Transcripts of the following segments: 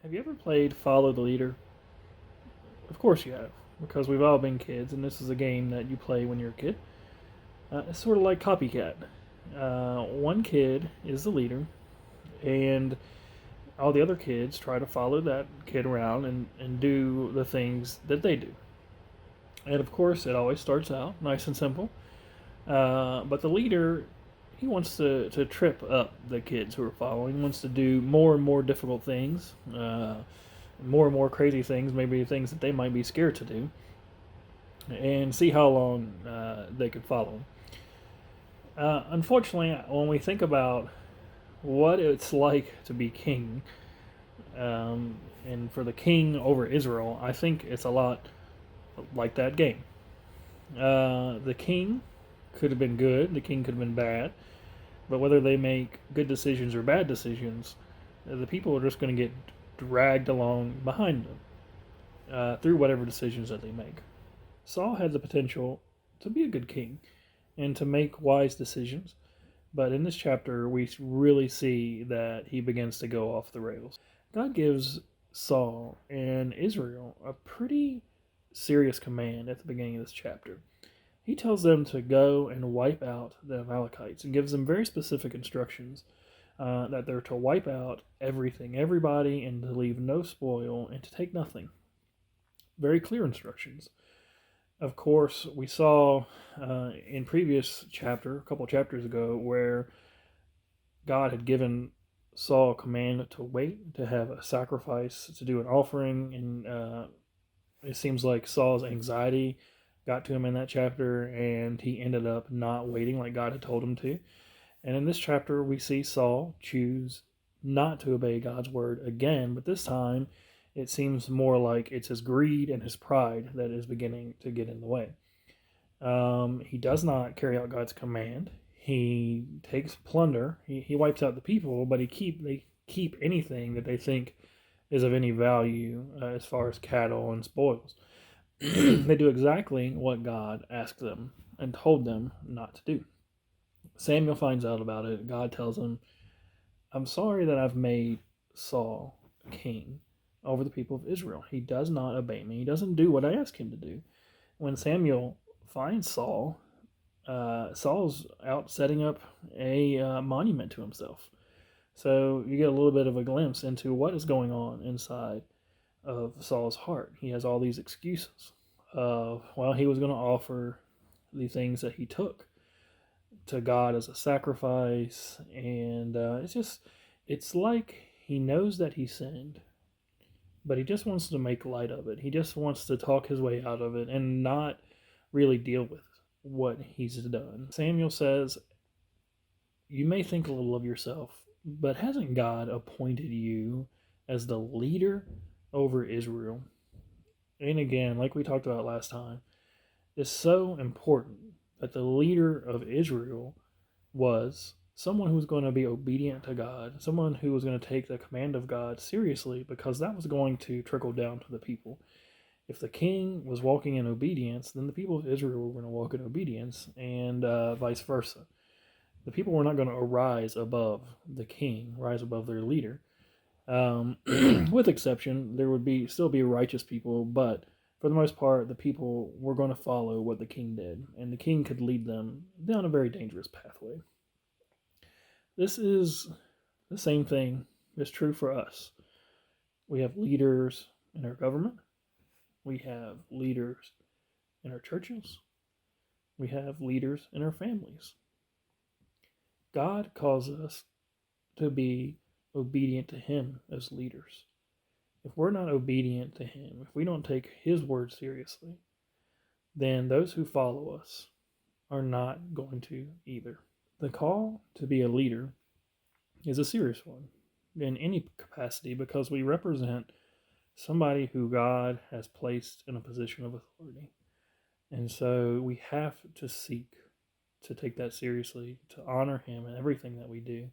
Have you ever played Follow the Leader? Of course you have, because we've all been kids, and this is a game that you play when you're a kid. It's sort of like Copycat. One kid is the leader, and all the other kids try to follow that kid around and do the things that they do. And of course, it always starts out nice and simple. But the leader, he wants to trip up the kids who are following. He wants to do more and more difficult things, more and more crazy things, maybe things that they might be scared to do, and see how long they could follow him. Unfortunately, when we think about what it's like to be king, um, and for the king over Israel, I think it's a lot like that game. The king could have been good, the king could have been bad, but whether they make good decisions or bad decisions, the people are just going to get dragged along behind them through whatever decisions that they make. Saul had the potential to be a good king and to make wise decisions, but in this chapter, we really see that he begins to go off the rails. God gives Saul and Israel a pretty serious command at the beginning of this chapter. He tells them to go and wipe out the Amalekites and gives them very specific instructions that they're to wipe out everything, everybody, and to leave no spoil and to take nothing. Very clear instructions. Of course, we saw in previous chapter, a couple chapters ago, where God had given Saul a command to wait, to have a sacrifice, to do an offering, and it seems like Saul's anxiety got to him in that chapter, and he ended up not waiting like God had told him to. And in this chapter, we see Saul choose not to obey God's word again, but this time it seems more like it's his greed and his pride that is beginning to get in the way. He does not carry out God's command. He takes plunder. He wipes out the people, but they keep anything that they think is of any value as far as cattle and spoils. They do exactly what God asked them and told them not to do. Samuel finds out about it. God tells him, I'm sorry that I've made Saul king over the people of Israel. He does not obey me. He doesn't do what I ask him to do. When Samuel finds Saul, Saul's out setting up a monument to himself. So you get a little bit of a glimpse into what is going on inside of Saul's heart. He has all these excuses of, well, he was going to offer the things that he took to God as a sacrifice, and it's like he knows that he sinned, but he just wants to make light of it. He just wants to talk his way out of it and not really deal with what he's done. Samuel says, you may think a little of yourself, but hasn't God appointed you as the leader over Israel? And again, like we talked about last time, it's so important that the leader of Israel was someone who was going to be obedient to God, someone who was going to take the command of God seriously, because that was going to trickle down to the people. If the king was walking in obedience, then the people of Israel were going to walk in obedience, and vice versa. The people were not going to rise above the king, rise above their leader. With exception, there would be still be righteous people, but for the most part, the people were going to follow what the king did, and the king could lead them down a very dangerous pathway. This is the same thing is true for us. We have leaders in our government, we have leaders in our churches, we have leaders in our families. God calls us to be obedient to Him as leaders. If we're not obedient to Him, if we don't take His word seriously, then those who follow us are not going to either. The call to be a leader is a serious one in any capacity because we represent somebody who God has placed in a position of authority. And so we have to seek to take that seriously, to honor Him in everything that we do.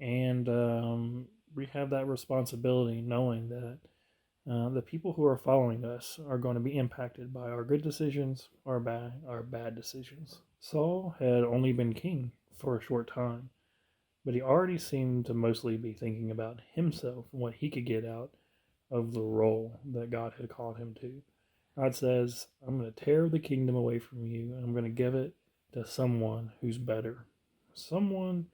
And we have that responsibility knowing that the people who are following us are going to be impacted by our good decisions or our bad decisions. Saul had only been king for a short time, but he already seemed to mostly be thinking about himself and what he could get out of the role that God had called him to. God says, I'm going to tear the kingdom away from you and I'm going to give it to someone who's better. Someone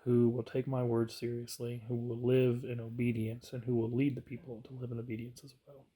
who will take my words seriously, who will live in obedience, and who will lead the people to live in obedience as well.